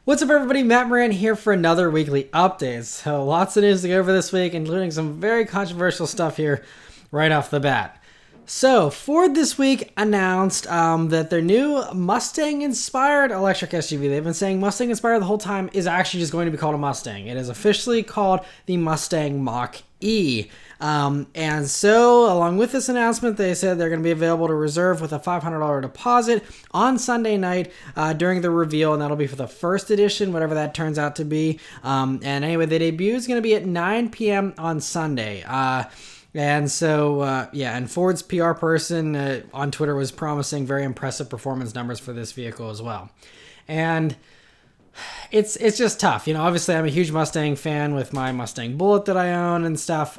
What's up, everybody? Matt Maran here for another weekly update. So lots of news to go over this week, including some very controversial stuff here right off the bat. So Ford this week announced that their new Mustang-inspired electric SUV, they've been saying Mustang-inspired the whole time, is actually just going to be called a Mustang. It is officially called the Mustang Mach E. And so, along with this announcement, they said they're going to be available to reserve with a $500 deposit on Sunday night during the reveal, and that'll be for the first edition, whatever that turns out to be. And anyway, the debut is going to be at 9 p.m. on Sunday. And so, and Ford's PR person on Twitter was promising very impressive performance numbers for this vehicle as well. And it's just tough. You know, obviously I'm a huge Mustang fan with my Mustang Bullet that I own and stuff.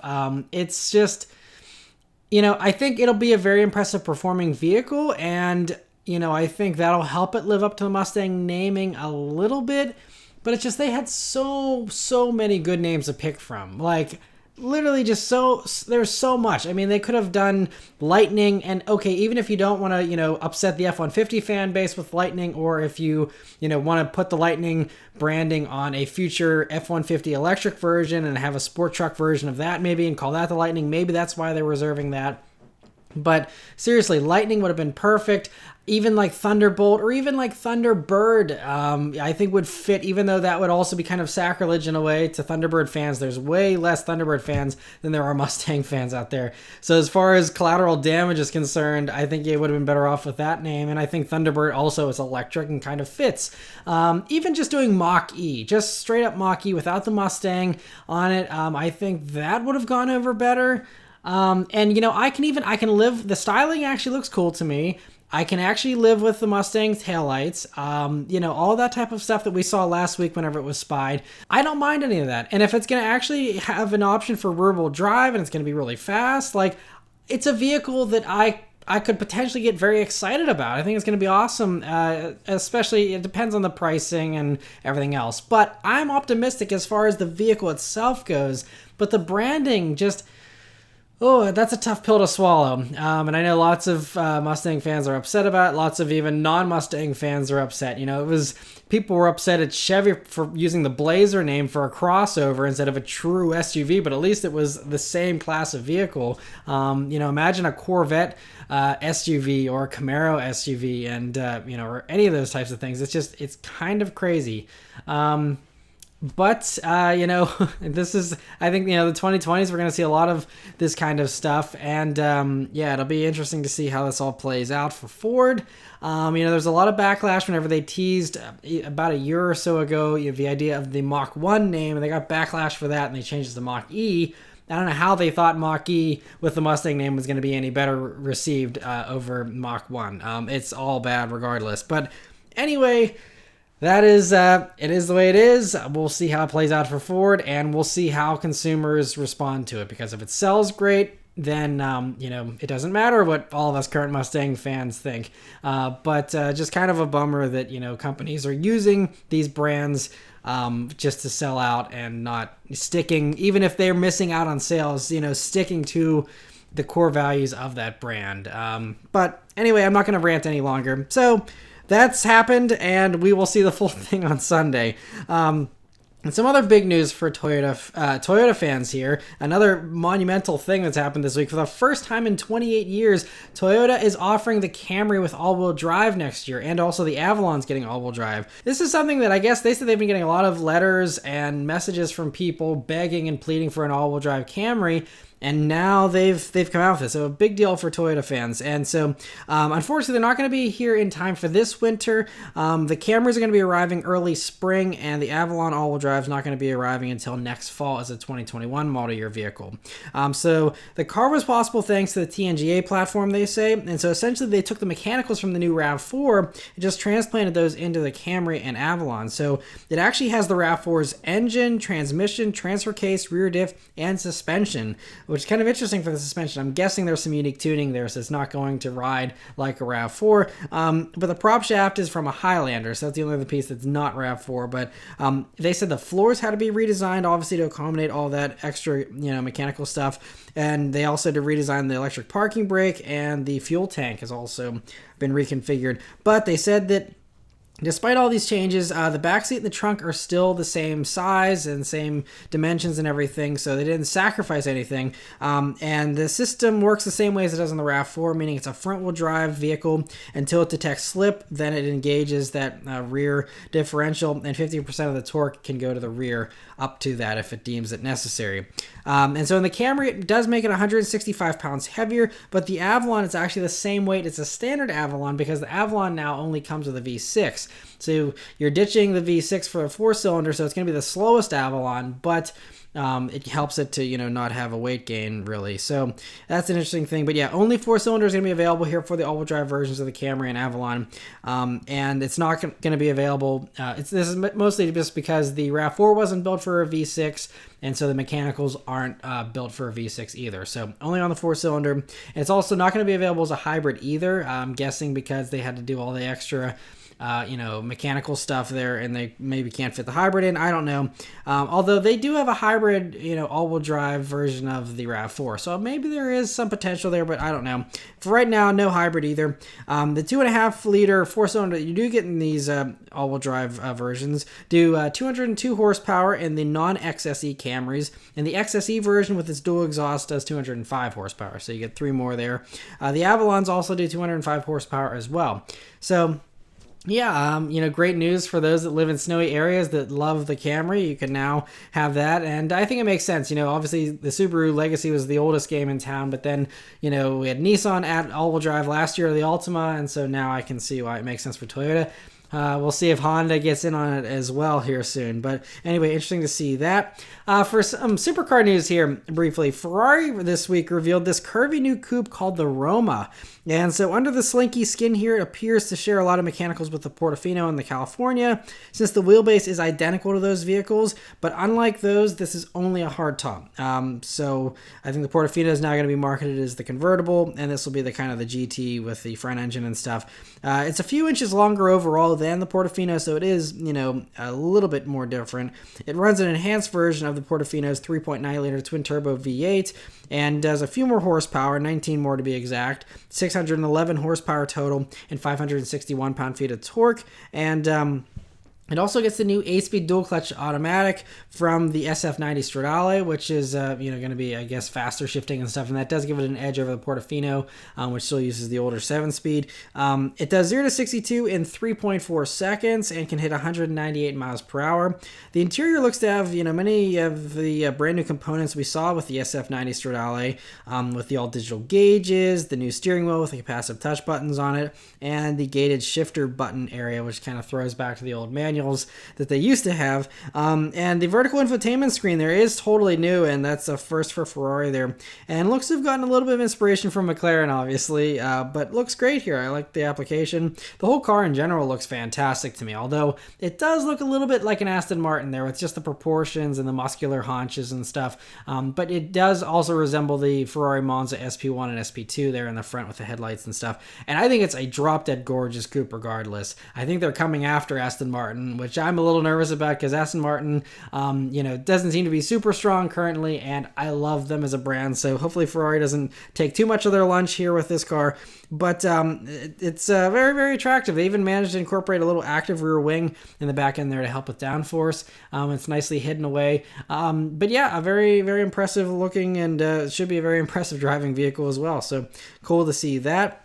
It's just, you know, I think it'll be a very impressive performing vehicle. And, you know, I think that'll help it live up to the Mustang naming a little bit. But it's just they had so many good names to pick from. Like, literally just there's so much. I mean, they could have done Lightning, and okay, even if you don't want to, you know, upset the F-150 fan base with Lightning, or if you know, want to put the Lightning branding on a future F-150 electric version and have a sport truck version of that maybe and call that the Lightning, maybe that's why they're reserving that. But seriously, Lightning would have been perfect. Even like Thunderbolt or even like Thunderbird, I think would fit, even though that would also be kind of sacrilege in a way to Thunderbird fans. There's way less Thunderbird fans than there are Mustang fans out there. So as far as collateral damage is concerned, I think it would have been better off with that name. And I think Thunderbird also is electric and kind of fits. Even just doing Mach E, just straight up Mach E without the Mustang on it, I think that would have gone over better. And you know, I can live, the styling actually looks cool to me. I can actually live with the Mustang taillights, you know, all that type of stuff that we saw last week whenever it was spied. I don't mind any of that. And if it's going to actually have an option for rear-wheel drive and it's going to be really fast, like, it's a vehicle that I could potentially get very excited about. I think it's going to be awesome, especially it depends on the pricing and everything else. But I'm optimistic as far as the vehicle itself goes, but the branding just... Oh, that's a tough pill to swallow. And I know lots of Mustang fans are upset about it. Lots of even non-Mustang fans are upset. You know, people were upset at Chevy for using the Blazer name for a crossover instead of a true SUV, but at least it was the same class of vehicle. You know, imagine a Corvette SUV or a Camaro SUV and, you know, or any of those types of things. It's kind of crazy. But, you know, I think, you know, the 2020s, we're going to see a lot of this kind of stuff. And, yeah, it'll be interesting to see how this all plays out for Ford. You know, there's a lot of backlash whenever they teased about a year or so ago, you know, the idea of the Mach 1 name, and they got backlash for that, and they changed it to Mach E. I don't know how they thought Mach E with the Mustang name was going to be any better received over Mach 1. It's all bad regardless. But anyway... That is, it is the way it is. We'll see how it plays out for Ford, and we'll see how consumers respond to it. Because if it sells great, then, you know, it doesn't matter what all of us current Mustang fans think. But just kind of a bummer that, you know, companies are using these brands just to sell out and not sticking, even if they're missing out on sales, you know, sticking to the core values of that brand. But anyway, I'm not going to rant any longer. So... that's happened, and we will see the full thing on Sunday. And some other big news for Toyota fans here. Another monumental thing that's happened this week. For the first time in 28 years, Toyota is offering the Camry with all-wheel drive next year, and also the Avalon's getting all-wheel drive. This is something that I guess they said they've been getting a lot of letters and messages from people begging and pleading for an all-wheel drive Camry. And now they've come out with this. So a big deal for Toyota fans. And so, unfortunately, they're not going to be here in time for this winter. The Camrys are going to be arriving early spring, and the Avalon all-wheel drive is not going to be arriving until next fall as a 2021 model year vehicle. So the car was possible thanks to the TNGA platform, they say. And so essentially, they took the mechanicals from the new RAV4 and just transplanted those into the Camry and Avalon. So it actually has the RAV4's engine, transmission, transfer case, rear diff, and suspension, which is kind of interesting for the suspension. I'm guessing there's some unique tuning there, so it's not going to ride like a RAV4. But the prop shaft is from a Highlander, so that's the only other piece that's not RAV4. But they said the floors had to be redesigned, obviously, to accommodate all that extra, you know, mechanical stuff. And they also had to redesign the electric parking brake, and the fuel tank has also been reconfigured. But they said that Despite all these changes, the backseat and the trunk are still the same size and same dimensions and everything, so they didn't sacrifice anything. And the system works the same way as it does on the RAV4, meaning it's a front-wheel drive vehicle until it detects slip. Then it engages that rear differential, and 50% of the torque can go to the rear up to that if it deems it necessary. And so in the Camry, it does make it 165 pounds heavier, but the Avalon is actually the same weight as a standard Avalon because the Avalon now only comes with a V6. So you're ditching the V6 for a 4-cylinder, so it's going to be the slowest Avalon, but it helps it to, not have a weight gain, really. So that's an interesting thing. But yeah, only 4 cylinders are going to be available here for the all-wheel drive versions of the Camry and Avalon. And it's not going to be available. This is mostly just because the RAV4 wasn't built for a V6, and so the mechanicals aren't built for a V6 either. So only on the 4-cylinder. And it's also not going to be available as a hybrid either. I'm guessing because they had to do all the extra mechanical stuff there, and they maybe can't fit the hybrid in. I don't know. Although they do have a hybrid, all-wheel drive version of the RAV4. So maybe there is some potential there, but I don't know. For right now, no hybrid either. The 2.5-liter 4-cylinder that you do get in these all-wheel drive versions do 202 horsepower in the non-XSE Camrys, and the XSE version with its dual exhaust does 205 horsepower. So you get 3 more there. The Avalons also do 205 horsepower as well. So yeah, great news for those that live in snowy areas that love the Camry. You can now have that, and I think it makes sense. Obviously the Subaru Legacy was the oldest game in town, but then, we had Nissan at all-wheel drive last year, the Optima, and so now I can see why it makes sense for Toyota. We'll see if Honda gets in on it as well here soon. But anyway, interesting to see that. For some supercar news here, briefly, Ferrari this week revealed this curvy new coupe called the Roma. And so under the slinky skin here, it appears to share a lot of mechanicals with the Portofino and the California, since the wheelbase is identical to those vehicles. But unlike those, this is only a hardtop. So I think the Portofino is now going to be marketed as the convertible, and this will be the kind of the GT with the front engine and stuff. It's a few inches longer overall than the Portofino, so it is, a little bit more different. It runs an enhanced version of the Portofino's 3.9-liter twin-turbo V8 and does a few more horsepower, 19 more to be exact, 611 horsepower total, and 561 pound-feet of torque. And it also gets the new 8-speed dual-clutch automatic from the SF90 Stradale, which is, going to be, I guess, faster shifting and stuff, and that does give it an edge over the Portofino, which still uses the older 7-speed. It does 0 to 62 in 3.4 seconds and can hit 198 miles per hour. The interior looks to have, many of the brand new components we saw with the SF90 Stradale, with the all-digital gauges, the new steering wheel with the capacitive touch buttons on it, and the gated shifter button area, which kind of throws back to the old manuals that they used to have. And the vertical infotainment screen there is totally new, and that's a first for Ferrari there. And looks to have gotten a little bit of inspiration from McLaren, obviously, but looks great here. I like the application. The whole car in general looks fantastic to me, although it does look a little bit like an Aston Martin there with just the proportions and the muscular haunches and stuff. But it does also resemble the Ferrari Monza SP1 and SP2 there in the front with the headlights and stuff. And I think it's a drop-dead gorgeous coupe regardless. I think they're coming after Aston Martin, which I'm a little nervous about because Aston Martin, doesn't seem to be super strong currently, and I love them as a brand, so hopefully Ferrari doesn't take too much of their lunch here with this car. But it's very, very attractive. They even managed to incorporate a little active rear wing in the back end there to help with downforce. It's nicely hidden away. But yeah, a very, very impressive looking and should be a very impressive driving vehicle as well. So cool to see that.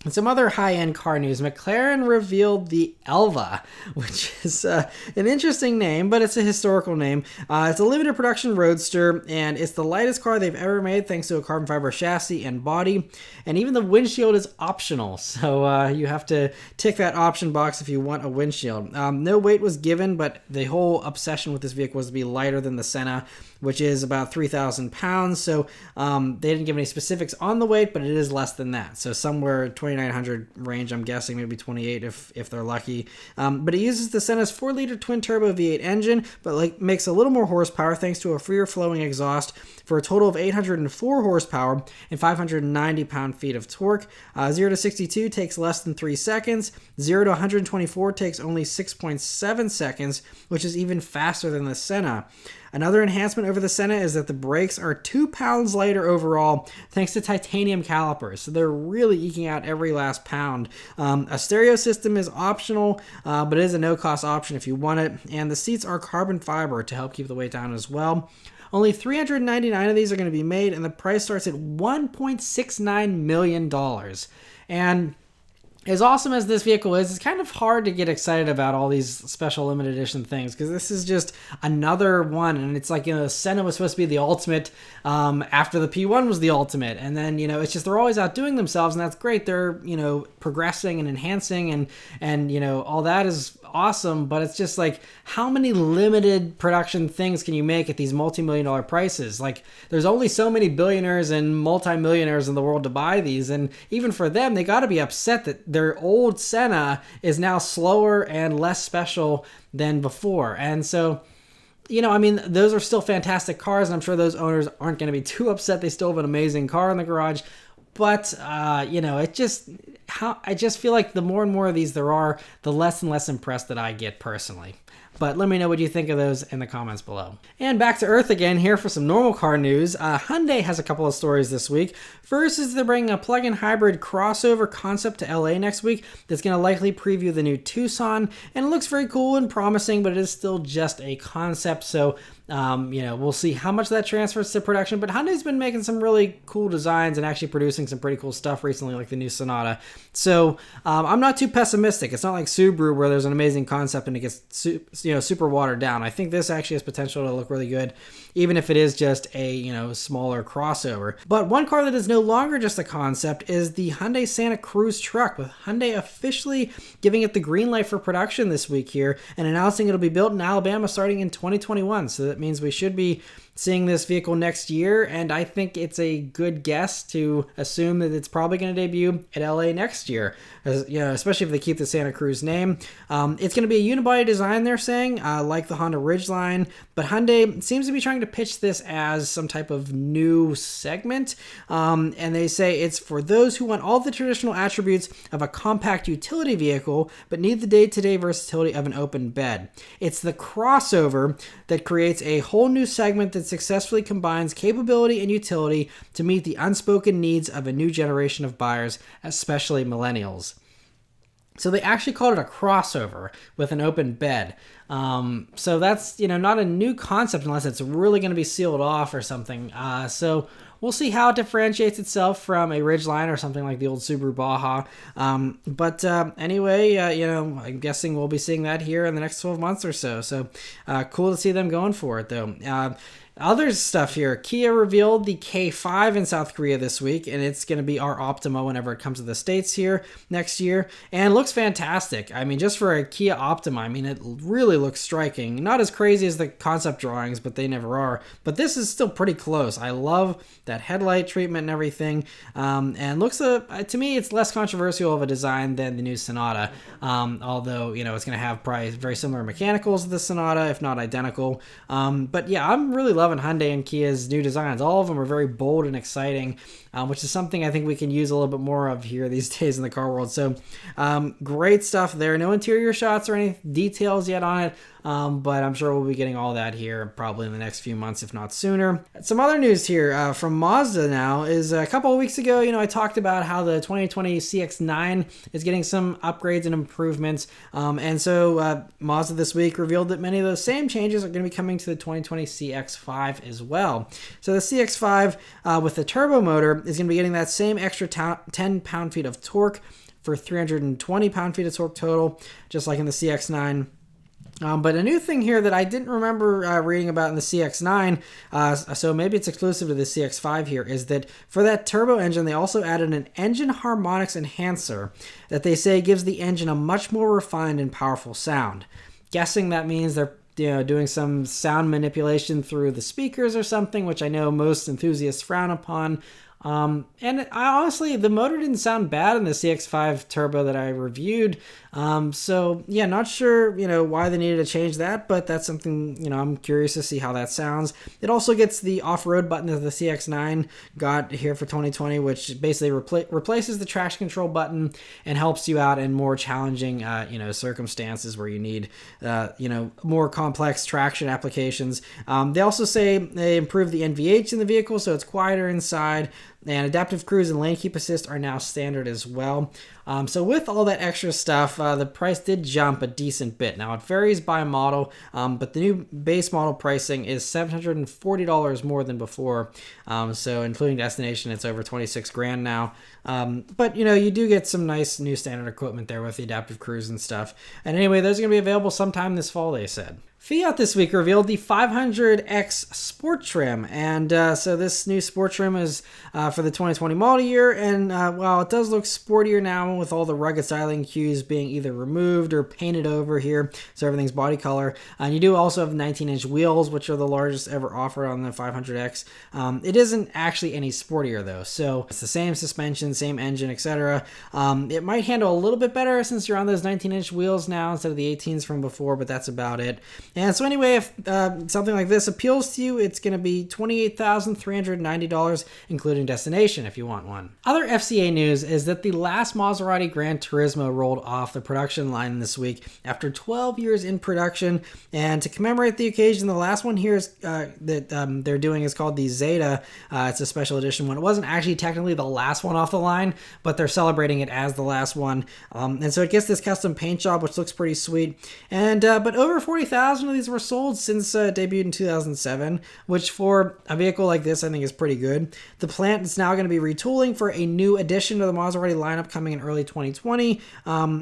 And some other high-end car news. McLaren revealed the Elva, which is an interesting name, but it's a historical name. It's a limited production roadster, and it's the lightest car they've ever made thanks to a carbon fiber chassis and body. And even the windshield is optional, so you have to tick that option box if you want a windshield. No weight was given, but the whole obsession with this vehicle was to be lighter than the Senna, which is about 3,000 pounds. So they didn't give any specifics on the weight, but it is less than that. So somewhere 2,900 range, I'm guessing, maybe 28 if they're lucky. But it uses the Senna's 4-liter twin-turbo V8 engine, but makes a little more horsepower thanks to a freer-flowing exhaust for a total of 804 horsepower and 590 pound-feet of torque. 0 to 62 takes less than 3 seconds. 0 to 124 takes only 6.7 seconds, which is even faster than the Senna. Another enhancement over the Senna is that the brakes are 2 pounds lighter overall thanks to titanium calipers. So they're really eking out every last pound. A stereo system is optional, but it is a no-cost option if you want it. And the seats are carbon fiber to help keep the weight down as well. Only 399 of these are going to be made, and the price starts at $1.69 million. And as awesome as this vehicle is, it's kind of hard to get excited about all these special limited edition things because this is just another one. And it's like, the Senna was supposed to be the ultimate after the P1 was the ultimate. And then, it's just they're always outdoing themselves, and that's great. They're, progressing and enhancing and all that is awesome. But it's just like, how many limited production things can you make at these multi-million-dollar prices? Like, there's only so many billionaires and multi-millionaires in the world to buy these. And even for them, they got to be upset that their old Senna is now slower and less special than before. And so, those are still fantastic cars, and I'm sure those owners aren't going to be too upset. They still have an amazing car in the garage. But, I just feel like the more and more of these there are, the less and less impressed that I get personally. But let me know what you think of those in the comments below. And back to earth again here for some normal car news. Hyundai has a couple of stories this week. First is they're bringing a plug-in hybrid crossover concept to LA next week that's going to likely preview the new Tucson. And it looks very cool and promising, but it is still just a concept. So, we'll see how much that transfers to production. But Hyundai's been making some really cool designs and actually producing some pretty cool stuff recently, like the new Sonata. So I'm not too pessimistic. It's not like Subaru where there's an amazing concept and it gets super watered down. I think this actually has potential to look really good, even if it is just a smaller crossover. But one car that is no longer just a concept is the Hyundai Santa Cruz truck, with Hyundai officially giving it the green light for production this week here and announcing it'll be built in Alabama starting in 2021. So that means we should be seeing this vehicle next year, and I think it's a good guess to assume that it's probably going to debut at LA next year, especially if they keep the Santa Cruz name. It's going to be a unibody design, they're saying, like the Honda Ridgeline, but Hyundai seems to be trying to pitch this as some type of new segment, and they say it's for those who want all the traditional attributes of a compact utility vehicle, but need the day-to-day versatility of an open bed. It's the crossover that creates a whole new segment that successfully combines capability and utility to meet the unspoken needs of a new generation of buyers, especially millennials. So they actually called it a crossover with an open bed. So that's, not a new concept unless it's really going to be sealed off or something. So we'll see how it differentiates itself from a Ridgeline or something like the old Subaru Baja. Anyway, I'm guessing we'll be seeing that here in the next 12 months or so. So cool to see them going for it, though. Other stuff here. Kia revealed the K5 in South Korea this week, and it's going to be our Optima whenever it comes to the States here next year. And it looks fantastic. Just for a Kia Optima, it really looks striking. Not as crazy as the concept drawings, but they never are. But this is still pretty close. I love that headlight treatment and everything. And looks, to me, it's less controversial of a design than the new Sonata. Although, it's going to have probably very similar mechanicals to the Sonata, if not identical. But yeah, I'm really loving Hyundai and Kia's new designs. All of them are very bold and exciting, which is something I think we can use a little bit more of here these days in the car world. So great stuff there. No interior shots or any details yet on it, but I'm sure we'll be getting all that here probably in the next few months, if not sooner. Some other news here from Mazda now is a couple of weeks ago, I talked about how the 2020 CX-9 is getting some upgrades and improvements. And so Mazda this week revealed that many of those same changes are going to be coming to the 2020 CX-5 as well. So the CX-5 with the turbo motor is going to be getting that same extra 10 pound-feet of torque for 320 pound-feet of torque total, just like in the CX-9. But a new thing here that I didn't remember reading about in the CX-9, so maybe it's exclusive to the CX-5 here, is that for that turbo engine, they also added an engine harmonics enhancer that they say gives the engine a much more refined and powerful sound. Guessing that means they're doing some sound manipulation through the speakers or something, which I know most enthusiasts frown upon. And honestly, the motor didn't sound bad in the CX-5 turbo that I reviewed. So yeah, not sure, why they needed to change that, but that's something, I'm curious to see how that sounds. It also gets the off-road button that the CX-9 got here for 2020, which basically replaces the traction control button and helps you out in more challenging, circumstances where you need, more complex traction applications. They also say they improved the NVH in the vehicle, so it's quieter inside. And adaptive cruise and lane keep assist are now standard as well. So with all that extra stuff, the price did jump a decent bit. Now it varies by model, but the new base model pricing is $740 more than before. So including destination, it's over 26 grand now. But you do get some nice new standard equipment there with the adaptive cruise and stuff. And anyway, those are going to be available sometime this fall, they said. Fiat this week revealed the 500X Sport Trim, and so this new Sport Trim is for the 2020 model year, and while it does look sportier now with all the rugged styling cues being either removed or painted over here, so everything's body color, and you do also have 19-inch wheels, which are the largest ever offered on the 500X. It isn't actually any sportier though, so it's the same suspension, same engine, etc. It might handle a little bit better since you're on those 19-inch wheels now instead of the 18s from before, but that's about it. And so anyway, if something like this appeals to you, it's going to be $28,390, including destination if you want one. Other FCA news is that the last Maserati GranTurismo rolled off the production line this week after 12 years in production. And to commemorate the occasion, the last one here is that they're doing is called the Zeta. It's a special edition one. It wasn't actually technically the last one off the line, but they're celebrating it as the last one. And so it gets this custom paint job, which looks pretty sweet. And but over 40,000 of these were sold since debuted in 2007, which for a vehicle like this I think is pretty good. The plant is now going to be retooling for a new addition to the Maserati lineup coming in early 2020,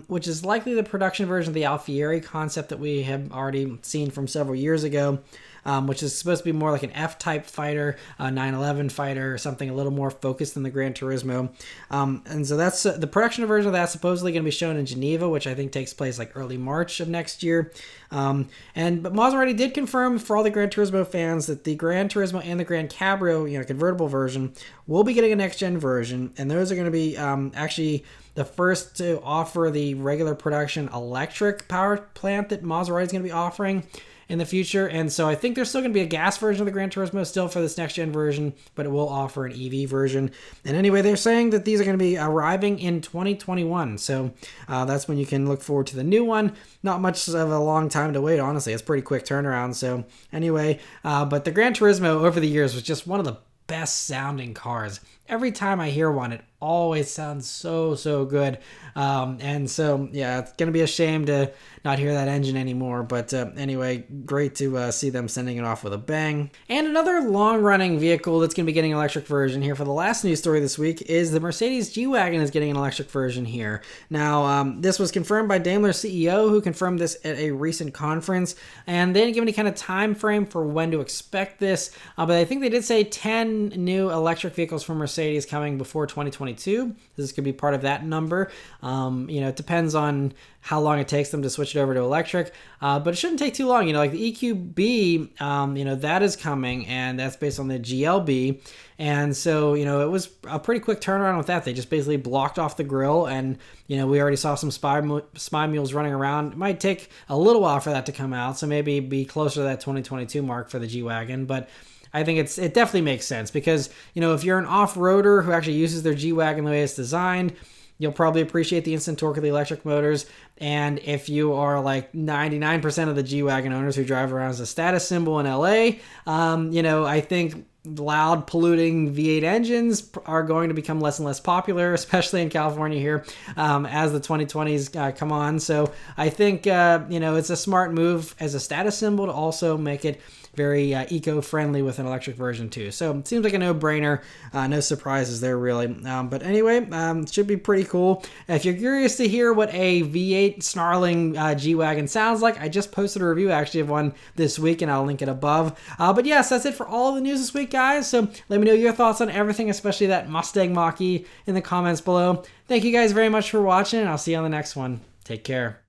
which is likely the production version of the Alfieri concept that we have already seen from several years ago. Which is supposed to be more like an F-type fighter, a 911 fighter, or something a little more focused than the GranTurismo. And so that's the production version of that supposedly going to be shown in Geneva, which I think takes place like early March of next year. But Maserati did confirm for all the GranTurismo fans that the GranTurismo and the Gran Cabrio, convertible version, will be getting a next-gen version, and those are going to be actually the first to offer the regular production electric power plant that Maserati is going to be offering in the future. And so I think there's still going to be a gas version of the GranTurismo still for this next gen version, but it will offer an EV version. And anyway, they're saying that these are going to be arriving in 2021. So that's when you can look forward to the new one. Not much of a long time to wait, honestly. It's a pretty quick turnaround. So anyway, but the GranTurismo over the years was just one of the best sounding cars. Every time I hear one, it always sounds so good. And so, yeah, it's going to be a shame to not hear that engine anymore. But anyway, great to see them sending it off with a bang. And another long-running vehicle that's going to be getting an electric version here for the last news story this week is the Mercedes G-Wagon is getting an electric version here. Now, this was confirmed by Daimler CEO, who confirmed this at a recent conference. And they didn't give any kind of time frame for when to expect this. But I think they did say 10 new electric vehicles from Mercedes coming before 2022. This could be part of that number. It depends on how long it takes them to switch it over to electric, but it shouldn't take too long. Like the EQB, that is coming, and that's based on the GLB. And so, it was a pretty quick turnaround with that. They just basically blocked off the grill, and, we already saw some spy mules running around. It might take a little while for that to come out, so maybe be closer to that 2022 mark for the G-Wagon, but I think it definitely makes sense because, if you're an off-roader who actually uses their G-Wagon the way it's designed, you'll probably appreciate the instant torque of the electric motors. And if you are like 99% of the G-Wagon owners who drive around as a status symbol in LA, I think loud polluting V8 engines are going to become less and less popular, especially in California here, as the 2020s come on. So I think, it's a smart move as a status symbol to also make it very eco-friendly with an electric version too. So it seems like a no-brainer. No surprises there really. But anyway, it should be pretty cool. If you're curious to hear what a V8 snarling G-Wagon sounds like, I just posted a review actually of one this week, and I'll link it above. But yes, that's it for all the news this week, guys. So let me know your thoughts on everything, especially that Mustang Mach E, in the comments below. Thank you guys very much for watching, and I'll see you on the next one. Take care.